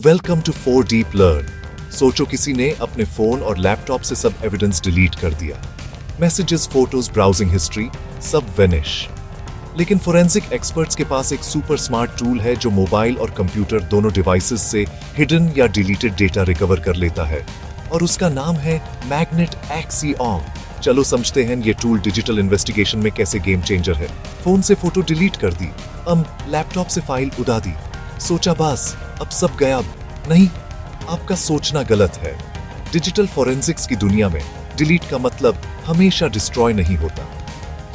Welcome to 4 deep learn. सोचो किसी ने अपने फोन और लैपटॉप से सब एविडेंस डिलीट कर दिया। मैसेजेस, फोटोज, ब्राउजिंग हिस्ट्री सब वेनिश। लेकिन फोरेंसिक एक्सपर्ट्स के पास एक सुपर स्मार्ट टूल है जो मोबाइल और कंप्यूटर दोनों डिवाइसेस से हिडन या डिलीटेड डेटा रिकवर कर लेता है, और उसका नाम है मैग्नेट एक्सियोम। चलो समझते हैं ये टूल डिजिटल इन्वेस्टिगेशन में कैसे गेम चेंजर है। फोन से फोटो डिलीट कर दी, लैपटॉप से फाइल उड़ा दी, सोचा बस अब सब गायब। नहीं, आपका सोचना गलत है। डिजिटल फोरेंसिक्स की दुनिया में डिलीट का मतलब हमेशा डिस्ट्रॉय नहीं होता।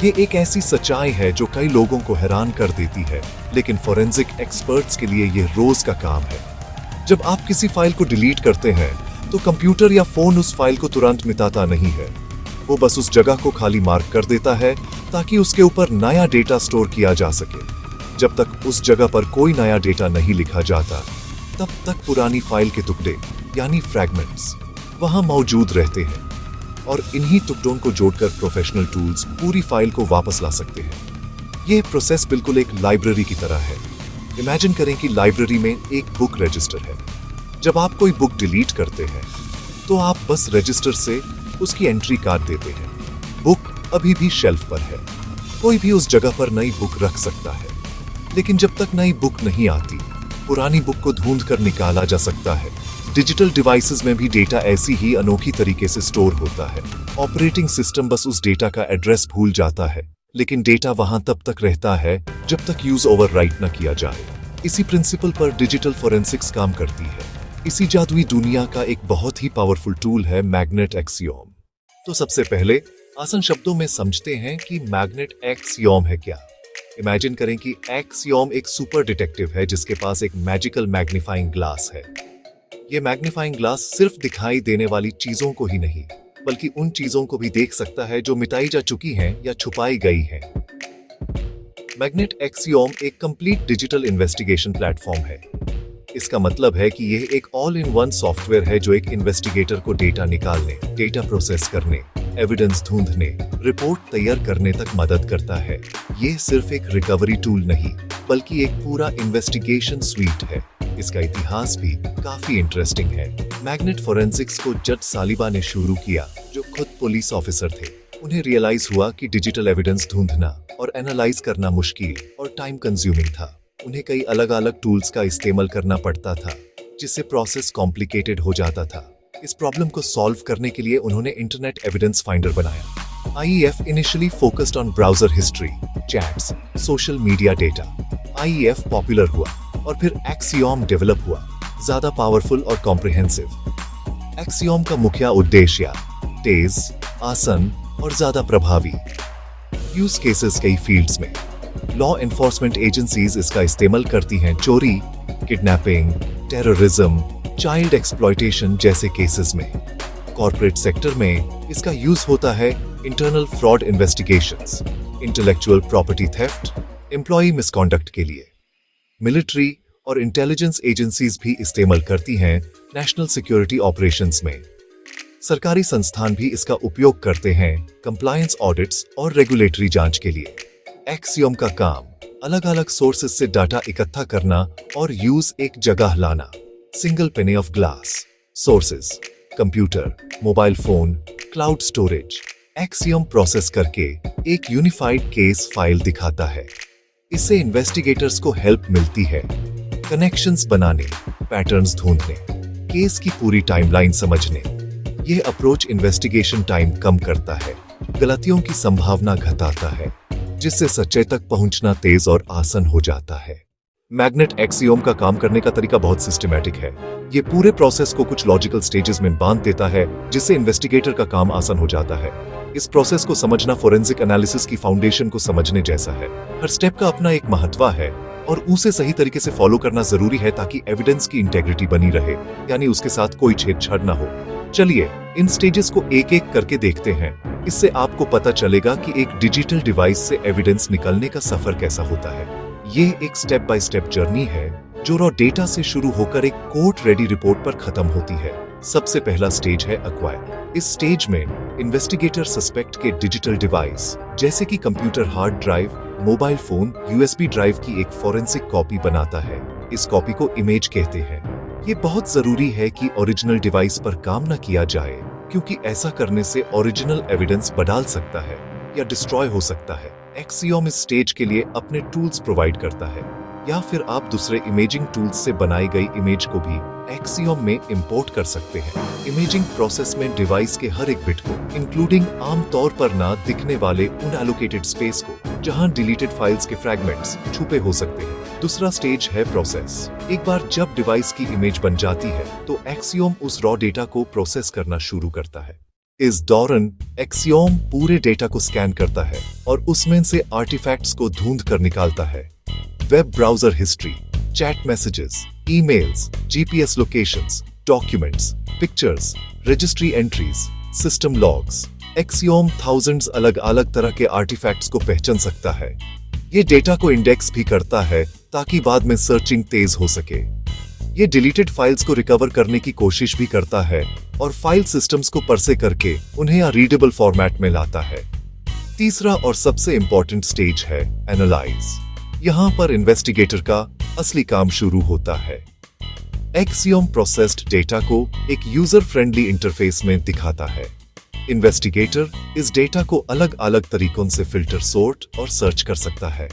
ये एक ऐसी सच्चाई है जो कई लोगों को हैरान कर देती है, लेकिन फोरेंसिक एक्सपर्ट्स के लिए ये रोज का काम है। जब आप किसी फाइल को डिलीट करते हैं तो कंप्यूटर या फोन उस फाइल को तुरंत मिटाता नहीं है। वो बस उस जगह को खाली मार्क कर देता है ताकि उसके ऊपर नया डेटा स्टोर किया जा सके। जब तक उस जगह पर कोई नया डेटा नहीं लिखा जाता, तब तक पुरानी फाइल के टुकड़े यानी फ्रैगमेंट्स वहां मौजूद रहते हैं, और इन्हीं टुकड़ों को जोड़कर प्रोफेशनल टूल्स पूरी फाइल को वापस ला सकते हैं। यह प्रोसेस बिल्कुल एक लाइब्रेरी की तरह है। इमेजिन करें कि लाइब्रेरी में एक बुक रजिस्टर है। जब आप कोई बुक डिलीट करते हैं तो आप बस रजिस्टर से उसकी एंट्री काट देते हैं। बुक अभी भी शेल्फ पर है, कोई भी उस जगह पर नई बुक रख सकता है। लेकिन जब तक नई बुक नहीं आती, पुरानी बुक को ढूंढ कर निकाला जा सकता है। डिजिटल डिवाइसेस में भी डेटा ऐसी ही अनोखी तरीके से स्टोर होता है। ऑपरेटिंग सिस्टम बस उस डेटा का एड्रेस भूल जाता है, लेकिन डेटा वहां तब तक रहता है जब तक यूज ओवरराइट न किया जाए। इसी प्रिंसिपल पर डिजिटल फोरेंसिक्स काम करती है। इसी जादुई दुनिया का एक बहुत ही पावरफुल टूल है मैग्नेट एक्सियोम। तो सबसे पहले आसान शब्दों में समझते हैं कि मैग्नेट एक्सियोम है क्या। इमेजिन करें कि एक्सियोम एक सुपर डिटेक्टिव है जिसके पास एक मैजिकल मैग्नीफाइंग ग्लास है। यह मैग्नीफाइंग ग्लास सिर्फ दिखाई देने वाली चीजों को ही नहीं, बल्कि उन चीजों को भी देख सकता है जो मिटाई जा चुकी हैं या छुपाई गई हैं। मैग्नेट एक्सियोम एक कंप्लीट डिजिटल इन्वेस्टिगेशन प्लेटफॉर्म है। इसका मतलब है कि यह एक ऑल इन वन सॉफ्टवेयर है जो एक इन्वेस्टिगेटर को डेटा निकालने, डेटा प्रोसेस करने, एविडेंस ढूंढने, रिपोर्ट तैयार करने तक मदद करता है। यह सिर्फ एक रिकवरी टूल नहीं, बल्कि एक पूरा इन्वेस्टिगेशन स्वीट है। इसका इतिहास भी काफी इंटरेस्टिंग है। मैग्नेट फोरेंसिक्स को जज सालिबा ने शुरू किया, जो खुद पुलिस ऑफिसर थे। उन्हें रियलाइज हुआ कि डिजिटल एविडेंस ढूंढना और एनालाइज करना मुश्किल और टाइम कंज्यूमिंग था। उन्हें कई अलग अलग टूल्स का इस्तेमाल करना पड़ता था, जिससे प्रोसेस कॉम्प्लिकेटेड हो जाता था। इस प्रॉब्लम को सॉल्व करने के लिए उन्होंने इंटरनेट एविडेंस फाइंडर बनाया। IEF initially focused on browser history, chats, social media data. IEF popular हुआ और फिर एक्सियोम डेवलप हुआ, ज्यादा पावरफुल और कॉम्प्रिहेंसिव। एक्सियोम का मुख्य उद्देश्य तेज, आसान और ज्यादा प्रभावी। यूज केसेस कई फील्ड्स में। लॉ एनफोर्समेंट एजेंसीज इसका इस्तेमाल करती हैं चोरी, किडनैपिंग, टेररिज्म, चाइल्ड एक्सप्लॉयटेशन जैसे केसेस में। कॉर्पोरेट सेक्टर में इसका यूज होता है internal fraud investigations, intellectual property theft, employ misconduct के लिए। मिलिट्री और इंटेलिजेंस एजेंसीज भी इस्तेमाल करती हैं नेशनल सिक्योरिटी ऑपरेशंस में। सरकारी संस्थान भी इसका उपयोग करते हैं कंप्लायंस ऑडिट्स और रेगुलेटरी जांच के लिए। एक्सियोम का काम अलग अलग सोर्सेज से डाटा इकट्ठा करना और यूज एक जगह लाना। सिंगल पेने of glass, sources, computer, mobile phone, cloud storage. Axiom process करके एक यूनिफाइड केस फाइल दिखाता है। इससे इन्वेस्टिगेटर्स को हेल्प मिलती है कनेक्शंस बनाने, पैटर्न्स ढूंढने, केस की पूरी टाइमलाइन समझने। यह अप्रोच इन्वेस्टिगेशन टाइम कम करता है, गलतियों की संभावना घटाता है, जिससे सच्चाई तक पहुंचना तेज और आसान हो जाता है। मैग्नेट एक्सियोम का काम करने का तरीका बहुत सिस्टमैटिक है। ये पूरे प्रोसेस को कुछ लॉजिकल स्टेजेस में बांध देता है, जिससे इन्वेस्टिगेटर का काम आसान हो जाता है। इस प्रोसेस को समझना फोरेंसिक एनालिसिस की फाउंडेशन को समझने जैसा है। हर स्टेप का अपना एक महत्व है और उसे सही तरीके से फॉलो करना जरूरी है ताकि एविडेंस की इंटेग्रिटी बनी रहे, यानी उसके साथ कोई छेड़छाड़ ना हो। चलिए इन स्टेजेस को एक एक करके देखते हैं। इससे आपको पता चलेगा कि एक डिजिटल डिवाइस से एविडेंस निकलने का सफर कैसा होता है। ये एक स्टेप बाय स्टेप जर्नी है जो रॉ डेटा से शुरू होकर एक कोर्ट रेडी रिपोर्ट पर खत्म होती है। सबसे पहला स्टेज है एक्वायर। इस स्टेज में इन्वेस्टिगेटर सस्पेक्ट के डिजिटल डिवाइस जैसे कि computer hard drive, mobile phone, USB drive की एक फोरेंसिक कॉपी बनाता है। इस कॉपी को इमेज कहते हैं। ये बहुत जरूरी है कि ओरिजिनल डिवाइस पर काम न किया जाए, क्योंकि ऐसा करने से ओरिजिनल एविडेंस बदल सकता है या डिस्ट्रॉय हो सकता है। एक्सियोम इस स्टेज के लिए अपने टूल्स प्रोवाइड करता है, या फिर आप दूसरे इमेजिंग टूल्स से बनाई गई इमेज को भी एक्सियोम में इंपोर्ट कर सकते हैं। इमेजिंग प्रोसेस में डिवाइस के हर एक बिट को, इंक्लूडिंग आमतौर पर ना दिखने वाले अनएलोकेटेड स्पेस को, जहां डिलीटेड फाइल्स के फ्रैगमेंट्स छुपे हो सकते हैं। दूसरा स्टेज है प्रोसेस। एक बार जब डिवाइस की इमेज बन जाती है तो एक्सियोम उस रॉ डेटा को प्रोसेस करना शुरू करता है। इस दौरान एक्सियोम पूरे डेटा को स्कैन करता है और उसमें से आर्टिफैक्ट्स को ढूंढ कर निकालता है। Web browser history, chat messages, emails, GPS locations, documents, pictures, registry entries, system logs. Axiom thousands अलग अलग तरह के आर्टिफैक्ट्स को पहचान सकता है। ये डेटा को इंडेक्स भी करता है ताकि बाद में सर्चिंग तेज हो सके। ये डिलीटेड फाइल्स को रिकवर करने की कोशिश भी करता है और फाइल सिस्टम्स को परसे करके उन्हें रीडेबल फॉर्मेट में लाता है। तीसरा और सबसे इंपॉर्टेंट स्टेज है एनालाइज। यहाँ पर इन्वेस्टिगेटर का असली काम शुरू होता है। एक्सियोम प्रोसेस्ड डेटा को एक यूजर फ्रेंडली इंटरफेस में दिखाता है। इन्वेस्टिगेटर इस डेटा को अलग अलग तरीकों से फिल्टर, सॉर्ट और सर्च कर सकता है।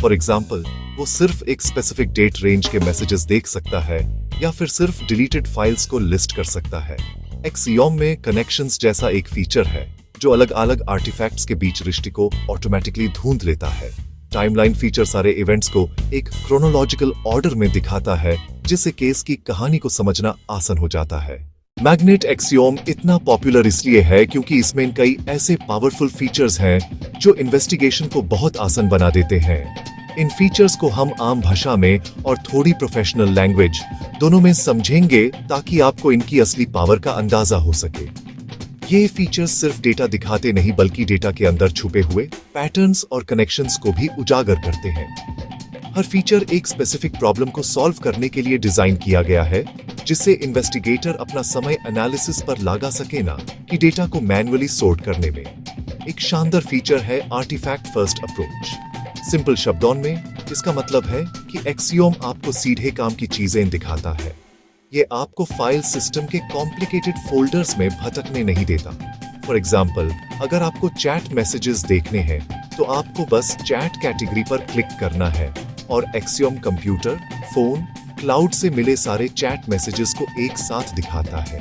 फॉर एग्जाम्पल, वो सिर्फ एक स्पेसिफिक डेट रेंज के मैसेजेस देख सकता है या फिर सिर्फ डिलीटेड फाइल्स को लिस्ट कर सकता है। एक्सियोम में कनेक्शंस जैसा एक फीचर है जो अलग अलग आर्टिफैक्ट्स के बीच रिश्ते को ऑटोमेटिकली ढूंढ लेता है। टाइमलाइन फीचर सारे इवेंट्स को एक क्रोनोलॉजिकल ऑर्डर में दिखाता है, जिससे केस की कहानी को समझना आसान हो जाता है। मैग्नेट एक्सियोम इतना पॉपुलर इसलिए है क्योंकि इसमें कई ऐसे पावरफुल फीचर्स हैं जो इन्वेस्टिगेशन को बहुत आसान बना देते हैं। इन फीचर्स को हम आम भाषा में और थोड़ी प्रोफेशनल लैंग्वेज दोनों में समझेंगे ताकि आपको इनकी असली पावर का अंदाजा हो सके। ये फीचर्स सिर्फ डेटा दिखाते नहीं बल्कि डेटा के अंदर छुपे हुए पैटर्न्स और कनेक्शंस को भी उजागर करते हैं। हर फीचर एक स्पेसिफिक प्रॉब्लम को सॉल्व करने के लिए डिजाइन किया गया है, जिससे इन्वेस्टिगेटर अपना समय एनालिसिस पर लगा सके ना कि डेटा को मैन्युअली सॉर्ट करने में। एक शानदार फीचर है आर्टिफैक्ट फर्स्ट अप्रोच। सिंपल शब्दों में इसका मतलब है कि एक्सियोम आपको सीधे काम की चीजें दिखाता है। ये आपको फाइल सिस्टम के कॉम्प्लिकेटेड फोल्डर्स में भटकने नहीं देता। फॉर एग्जाम्पल, अगर आपको चैट मैसेजेस देखने हैं तो आपको बस चैट कैटेगरी पर क्लिक करना है और एक्सियोम कंप्यूटर, फोन, क्लाउड से मिले सारे चैट मैसेजेस को एक साथ दिखाता है।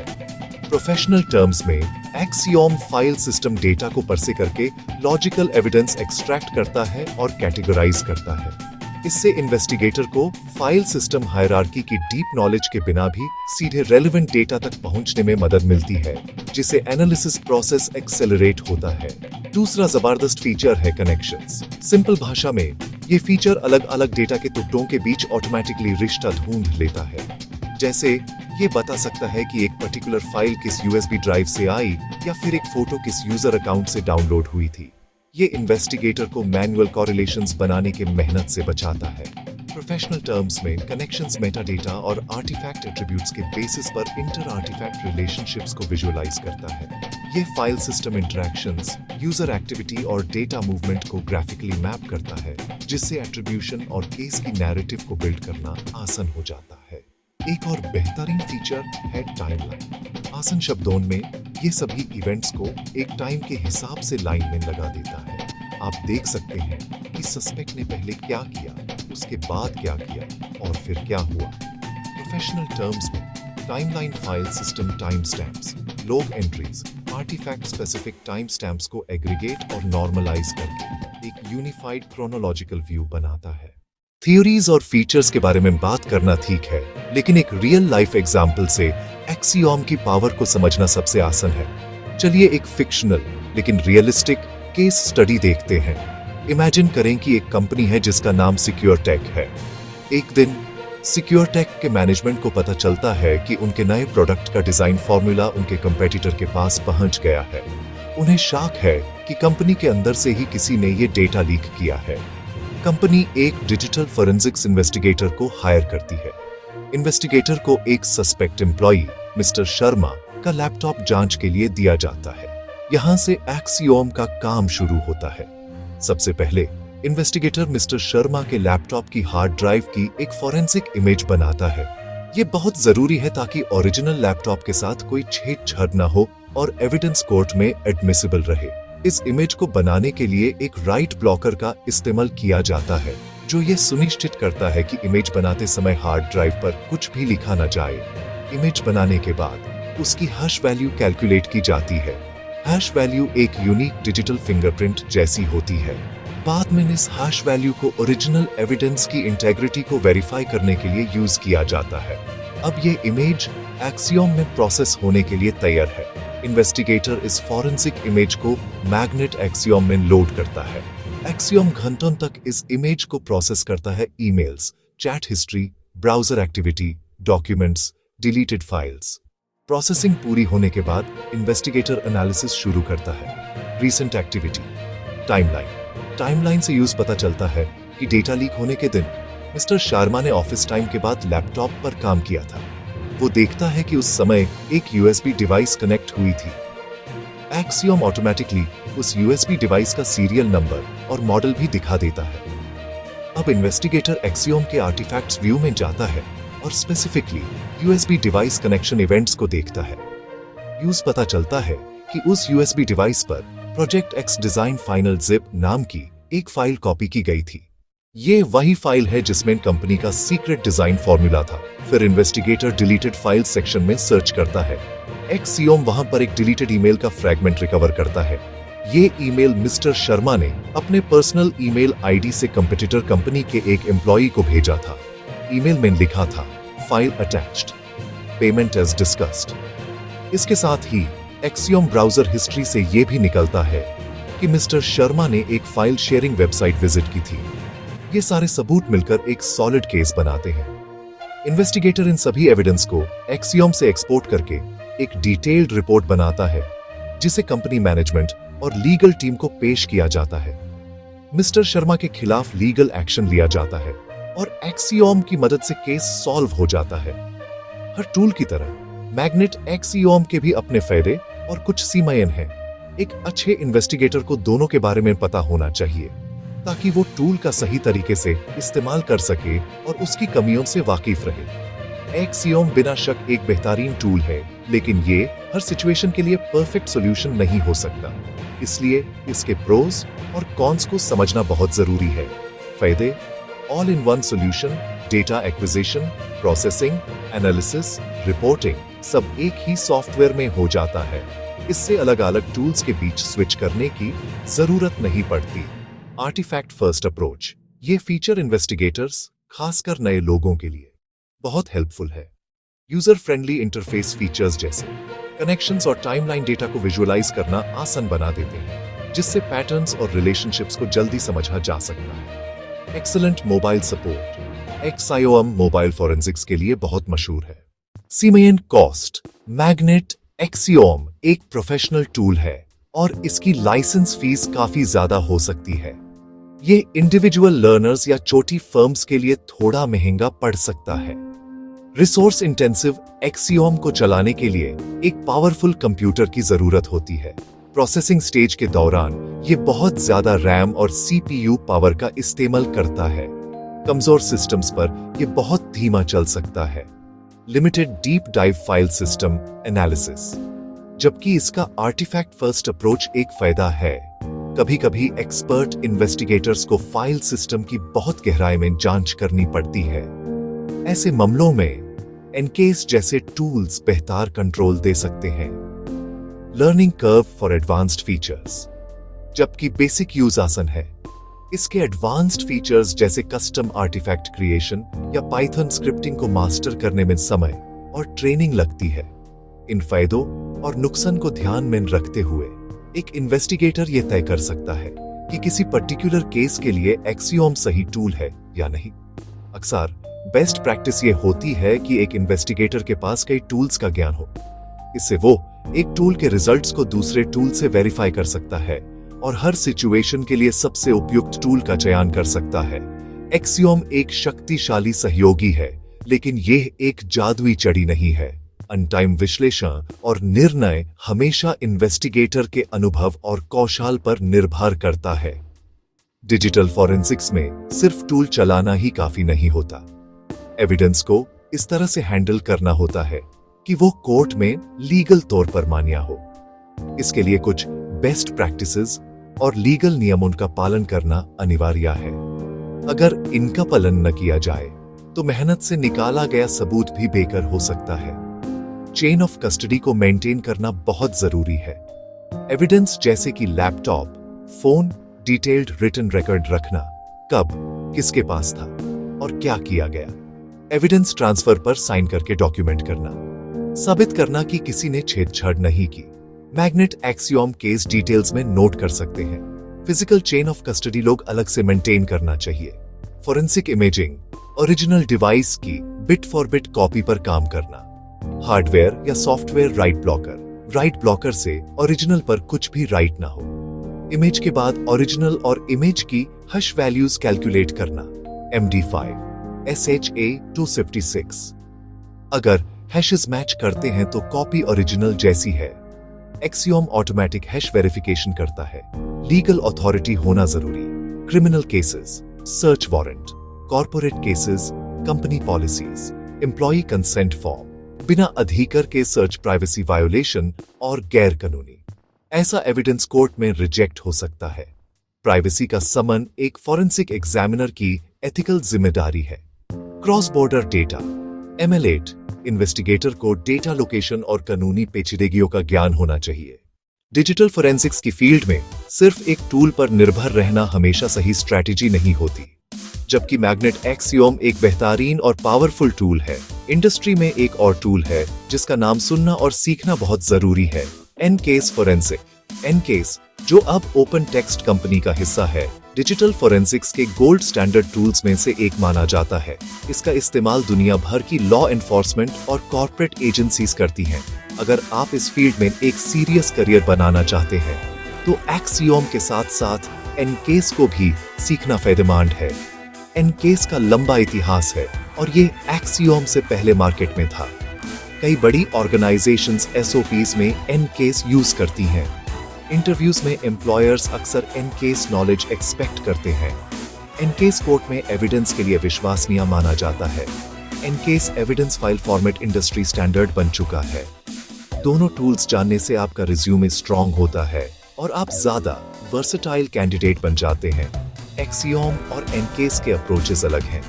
प्रोफेशनल टर्म्स में एक्सियोम फाइल सिस्टम डेटा को परसे करके लॉजिकल एविडेंस एक्सट्रैक्ट करता है और कैटेगराइज करता है। इससे इन्वेस्टिगेटर को फाइल सिस्टम हायरार्की की डीप नॉलेज के बिना भी सीधे रेलेवेंट डेटा तक पहुंचने में मदद मिलती है, जिससे एनालिसिस प्रोसेस एक्सेलरेट होता है। दूसरा जबरदस्त फीचर है कनेक्शंस। सिंपल भाषा में ये फीचर अलग अलग डेटा के टुकड़ों के बीच ऑटोमेटिकली रिश्ता ढूंढ लेता है। जैसे ये बता सकता है कि एक पर्टिकुलर फाइल किस यूएसबी ड्राइव से आई या फिर एक फोटो किस यूजर अकाउंट से डाउनलोड हुई थी। ये इन्वेस्टिगेटर को मैनुअल कॉरिलेशंस बनाने के मेहनत से बचाता है। प्रोफेशनल टर्म्स में कनेक्शंस मेटाडेटा और आर्टिफैक्ट एट्रीब्यूट्स के बेसिस पर इंटर आर्टिफैक्ट रिलेशनशिप्स को विजुअलाइज करता है। ये file system interactions, user activity और डेटा मूवमेंट को ग्राफिकली मैप करता है, जिससे एट्रीब्यूशन और केस की नैरेटिव को बिल्ड करना आसान हो जाता है। एक और बेहतरीन फीचर है टाइमलाइन। आसान शब्दों में ये सभी इवेंट्स को एक टाइम के हिसाब से लाइन में लगा देता है। आप देख सकते हैं कि सस्पेक्ट ने पहले क्या किया, उसके बाद क्या किया और फिर क्या हुआ। प्रोफेशनल टर्म्स में timeline file system time stamps, log entries, artifact specific time stamps को एग्रीगेट और नॉर्मलाइज करके एक यूनिफाइड क्रोनोलॉजिकल व्यू बनाता है। थियोरीज और फीचर्स के बारे में बात करना ठीक है, लेकिन एक रियल लाइफ एग्जाम्पल से एक्सियोम की पावर को समझना सबसे आसान है। चलिए एक फिक्शनल लेकिन रियलिस्टिक केस स्टडी देखते हैं। इमेजिन करें कि एक कंपनी है जिसका नाम सिक्योरटेक है। एक दिन सिक्योरटेक के मैनेजमेंट को पता चलता है कि उनके नए प्रोडक्ट का डिजाइन फॉर्मूला उनके कंपेटिटर के पास पहुंच गया है। उन्हें शक है कि कंपनी के अंदर से ही किसी ने ये डेटा लीक किया है। कंपनी एक डिजिटल फोरेंसिक्स इन्वेस्टिगेटर को हायर करती है। इन्वेस्टिगेटर को एक सस्पेक्ट एम्प्लॉई मिस्टर शर्मा का लैपटॉप जांच के लिए दिया जाता है। यहाँ से एक्सियोम का काम शुरू होता है। सबसे पहले इन्वेस्टिगेटर मिस्टर शर्मा के लैपटॉप की हार्ड ड्राइव की एक फोरेंसिक इमेज बनाता है। ये बहुत जरूरी है ताकि ओरिजिनल लैपटॉप के साथ कोई छेड़छाड़ न हो और एविडेंस कोर्ट में एडमिसिबल रहे। इस इमेज को बनाने के लिए एक राइट ब्लॉकर का इस्तेमाल किया जाता है, जो ये सुनिश्चित करता है कि इमेज बनाते समय हार्ड ड्राइव पर कुछ भी लिखा न जाए। इमेज बनाने के बाद उसकी हैश वैल्यू कैलकुलेट की जाती है। हैश वैल्यू एक यूनिक डिजिटल फिंगरप्रिंट जैसी होती है। बाद में इस हैश वैल्यू को ओरिजिनल एविडेंस की इंटेग्रिटी को वेरीफाई करने के लिए यूज किया जाता है। अब ये इमेज एक्सियोम में प्रोसेस होने के लिए तैयार है। इन्वेस्टिगेटर इस फॉरेंसिक इमेज को मैग्नेट एक्सियोम में लोड करता है। एक्सियोम घंटों तक इस इमेज को प्रोसेस करता है। Emails, chat history, browser activity, documents, deleted files. Processing पूरी होने के बाद इन्वेस्टिगेटर एनालिसिस शुरू करता है। रीसेंट एक्टिविटी, टाइमलाइन से यूज पता चलता है कि डेटा लीक होने के दिन मिस्टर शर्मा ने ऑफिस टाइम के बाद लैपटॉप पर काम किया था। वो देखता है कि उस समय एक यूएसबी डिवाइस कनेक्ट हुई थी। एक्सियोम ऑटोमेटिकली उस यूएसबी डिवाइस का सीरियल नंबर और मॉडल भी दिखा देता है। अब इन्वेस्टिगेटर एक्सियोम के आर्टिफैक्ट्स व्यू में जाता है और specifically USB device connection events को देखता है। यूज पता चलता है कि उस यूएसबी डिवाइस पर project x design final zip नाम की एक फाइल कॉपी की गई थी। ये वही फाइल है जिसमें कंपनी का सीक्रेट डिजाइन फॉर्मूला था। फिर इन्वेस्टिगेटर डिलीटेड फाइल सेक्शन में सर्च करता है। एक्सियोम वहां पर एक डिलीटेड ईमेल का फ्रैगमेंट रिकवर करता है। ये ईमेल मिस्टर शर्मा ने अपने पर्सनल ईमेल आईडी से कंपटीटर कंपनी के एक एम्प्लॉई को भेजा था। ईमेल में लिखा था, file attached, payment as discussed. इसके साथ ही एक्सियोम ब्राउजर हिस्ट्री से यह भी निकलता है कि मिस्टर शर्मा ने एक फाइल शेयरिंग वेबसाइट विजिट की थी। ये सारे सबूत मिलकर एक सॉलिड केस बनाते हैं। इन्वेस्टिगेटर इन सभी एविडेंस को एक्सियोम से एक्सपोर्ट करके एक डिटेल्ड रिपोर्ट बनाता है, जिसे कंपनी मैनेजमेंट और लीगल टीम को पेश किया जाता है। मिस्टर शर्मा के खिलाफ लीगल एक्शन लिया जाता है और एक्सियोम की मदद से केस सॉल्व हो जाता है। हर टूल की तरह मैग्नेट एक्सियोम के भी अपने फायदे और कुछ सीमाएं हैं। एक अच्छे इन्वेस्टिगेटर को दोनों के बारे में पता होना चाहिए ताकि वो टूल का सही तरीके से इस्तेमाल कर सके और उसकी कमियों से वाकिफ रहे। एक्सियोम बिना शक एक बेहतरीन टूल है, लेकिन ये हर सिचुएशन के लिए परफेक्ट सॉल्यूशन नहीं हो सकता। इसलिए इसके प्रोज और कॉन्स को समझना बहुत जरूरी है। फायदे, all in one solution, data acquisition, processing, analysis, reporting सब एक ही सॉफ्टवेयर में हो जाता है। इससे अलग अलग टूल्स के बीच स्विच करने की जरूरत नहीं पड़ती। आर्टिफैक्ट फर्स्ट अप्रोच, ये फीचर इन्वेस्टिगेटर्स, खासकर नए लोगों के लिए बहुत हेल्पफुल है। यूजर फ्रेंडली इंटरफेस फीचर्स जैसे कनेक्शंस और टाइमलाइन डेटा को विजुअलाइज करना आसान बना देते हैं, जिससे पैटर्न्स और रिलेशनशिप्स को जल्दी समझा जा सकता है। Excellent mobile support, axiom mobile forensics के लिए बहुत मशहूर है। सीमेन कॉस्ट, मैग्नेट एक्सियोम एक प्रोफेशनल टूल है और इसकी लाइसेंस फीस काफी ज्यादा हो सकती है। ये इंडिविजुअल लर्नर्स या छोटी फर्म्स के लिए थोड़ा महंगा पड़ सकता है। रिसोर्स इंटेंसिव एक्सियोम को चलाने के लिए एक पावरफुल कंप्यूटर की जरूरत होती है। प्रोसेसिंग स्टेज के दौरान ये बहुत ज्यादा रैम और सीपीयू पावर का इस्तेमाल करता है। कमजोर सिस्टम्स पर यह बहुत धीमा चल सकता है। Limited deep dive file system analysis, जबकि इसका आर्टिफैक्ट फर्स्ट अप्रोच एक फायदा है। कभी कभी एक्सपर्ट इन्वेस्टिगेटर्स को फाइल सिस्टम की बहुत गहराई में जांच करनी पड़ती है। ऐसे मामलों में एनकेस जैसे टूल्स बेहतर कंट्रोल दे सकते हैं। Learning curve for advanced features, जबकि बेसिक यूज आसान है, इसके एडवांस्ड फीचर्स जैसे कस्टम आर्टिफैक्ट क्रिएशन या पाइथन स्क्रिप्टिंग को मास्टर करने में समय और ट्रेनिंग लगती है। इन फायदों और नुकसान को ध्यान में रखते हुए एक इन्वेस्टिगेटर यह तय कर सकता है कि किसी पर्टिकुलर केस के लिए एक्सियोम सही टूल है या नहीं। अक्सर बेस्ट प्रैक्टिस ये होती है कि एक इन्वेस्टिगेटर के पास कई टूल्स का ज्ञान हो। इससे वो एक टूल के रिजल्ट्स को दूसरे टूल से वेरीफाई कर सकता है और हर सिचुएशन के लिए सबसे उपयुक्त टूल का चयन कर सकता है। एक्सियोम एक शक्तिशाली सहयोगी है, लेकिन यह एक जादुई छड़ी नहीं है। अनटाइम विश्लेषण और निर्णय हमेशा इन्वेस्टिगेटर के अनुभव और कौशल पर निर्भर करता है। डिजिटल फॉरेंसिक्स में सिर्फ टूल चलाना ही काफी नहीं होता। एविडेंस को इस तरह से हैंडल करना होता है कि वो कोर्ट में लीगल तौर पर मान्य हो। इसके लिए कुछ बेस्ट प्रैक्टिसेस और लीगल नियमों का पालन करना अनिवार्य है। अगर इनका पालन न किया जाए तो मेहनत से निकाला गया सबूत भी बेकार हो सकता है। चेन ऑफ कस्टडी को मेंटेन करना बहुत जरूरी है। एविडेंस जैसे कि laptop, phone, detailed written record रखना, कब, किसके पास था और क्या किया गया। एविडेंस ट्रांसफर पर साइन करके डॉक्यूमेंट करना, साबित करना कि किसी ने छेड़छाड़ नहीं की। मैग्नेट एक्सियोम केस डिटेल्स में नोट कर सकते हैं। फिजिकल चेन ऑफ कस्टडी लोग अलग से मेंटेन करना चाहिए। फोरेंसिक इमेजिंग, ओरिजिनल डिवाइस की बिट फॉर बिट कॉपी पर काम करना। हार्डवेयर या सॉफ्टवेयर राइट ब्लॉकर से ओरिजिनल पर कुछ भी राइट ना हो। इमेज के बाद ओरिजिनल और इमेज की हश वैल्यूज कैलकुलेट करना। MD5 SHA 256। अगर हैशेस मैच करते हैं तो कॉपी ओरिजिनल जैसी है। एक्सियोम ऑटोमेटिक हैश वेरिफिकेशन करता है। लीगल अथॉरिटी होना जरूरी। Criminal cases, search warrant, corporate cases, company policies, employee consent form, बिना अधिकार के सर्च प्राइवेसी वायोलेशन और गैर कानूनी। ऐसा एविडेंस कोर्ट में रिजेक्ट हो सकता है। प्राइवेसी का समन एक फॉरेंसिक एग्जामिनर की एथिकल जिम्मेदारी है। Cross border data, ML8 investigator को डेटा लोकेशन और कानूनी पेचीदगियों का ज्ञान होना चाहिए। डिजिटल फोरेंसिक्स की फील्ड में सिर्फ एक टूल पर निर्भर रहना हमेशा सही स्ट्रैटेजी नहीं होती। जबकि मैग्नेट एक्सियोम एक बेहतरीन और पावरफुल टूल है, इंडस्ट्री में एक और टूल है जिसका नाम सुनना और सीखना बहुत जरूरी है। एनकेस फोरेंसिक। एनकेस, जो अब ओपन टेक्स्ट कंपनी का हिस्सा है, डिजिटल फोरेंसिक्स के गोल्ड स्टैंडर्ड टूल्स में से एक माना जाता है। इसका इस्तेमाल दुनिया भर की लॉ एनफोर्समेंट और कॉर्पोरेट एजेंसीज करती हैं। अगर आप इस फील्ड में एक सीरियस करियर बनाना चाहते हैं तो एक्सियोम के साथ साथ एनकेस को भी सीखना फायदेमंद है। एनकेस का लंबा इतिहास है और ये एक्सियोम से पहले मार्केट में था। कई बड़ी ऑर्गेनाइजेशंस SOPs में एनकेस यूज करती हैं। इंटरव्यूज में एम्प्लॉयर्स अक्सर एनकेस नॉलेज एक्सपेक्ट करते हैं। एनकेस कोर्ट में एविडेंस के लिए विश्वसनीय माना जाता है। EnCase evidence file format industry standard बन चुका है। दोनों टूल्स जानने से आपका रिज्यूमे स्ट्रांग होता है और आप ज्यादा वर्सेटाइल कैंडिडेट बन जाते हैं। एक्सियोम और एनकेस के अप्रोचेस अलग हैं।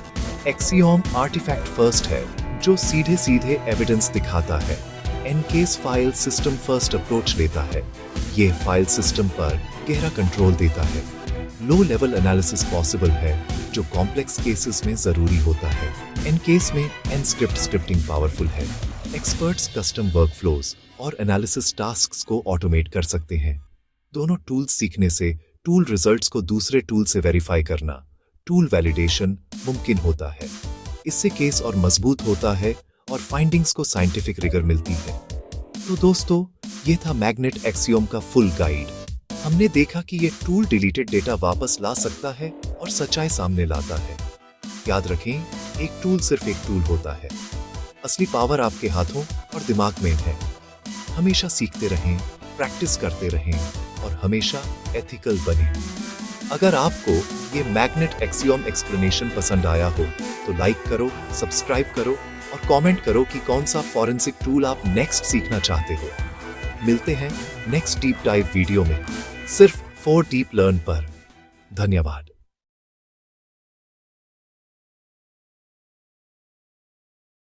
एक्सियोम आर्टिफैक्ट फर्स्ट है, जो सीधे सीधे एविडेंस दिखाता है। एनकेस फाइल सिस्टम फर्स्ट अप्रोच लेता है। ये फाइल सिस्टम पर गहरा कंट्रोल देता है। लो लेवल एनालिसिस पॉसिबल है, जो कॉम्प्लेक्स केसेस में जरूरी होता है। एनकेस में एनस्क्रिप्ट स्क्रिप्टिंग पावरफुल है। एक्सपर्ट्स कस्टम वर्कफ्लोज और एनालिसिस टास्क्स को ऑटोमेट कर सकते हैं। दोनों टूल्स सीखने से टूल रिजल्ट्स को दूसरे टूल से वेरीफाई करना, टूल वैलिडेशन मुमकिन होता है। इससे केस और मजबूत होता है और फाइंडिंग्स को साइंटिफिक रिगर मिलती है। तो दोस्तों, ये था मैग्नेट एक्सियोम का फुल गाइड। हमने देखा कि ये टूल डिलीटेड डेटा वापस ला सकता है और सच्चाई सामने लाता है। याद रखें, एक टूल सिर्फ एक टूल होता है। असली पावर आपके हाथों और दिमाग में है। हमेशा सीखते रहें, प्रैक्टिस करते रहें और हमेशा एथिकल बने। अगर आपको ये मैग्नेट एक्सियोम एक्सप्लेनेशन पसंद आया हो तो लाइक करो, सब्सक्राइब करो और कमेंट करो कि कौन सा फॉरेंसिक टूल आप नेक्स्ट सीखना चाहते हो। मिलते हैं नेक्स्ट डीप डाइव वीडियो में, सिर्फ फॉर डीप लर्न पर। धन्यवाद।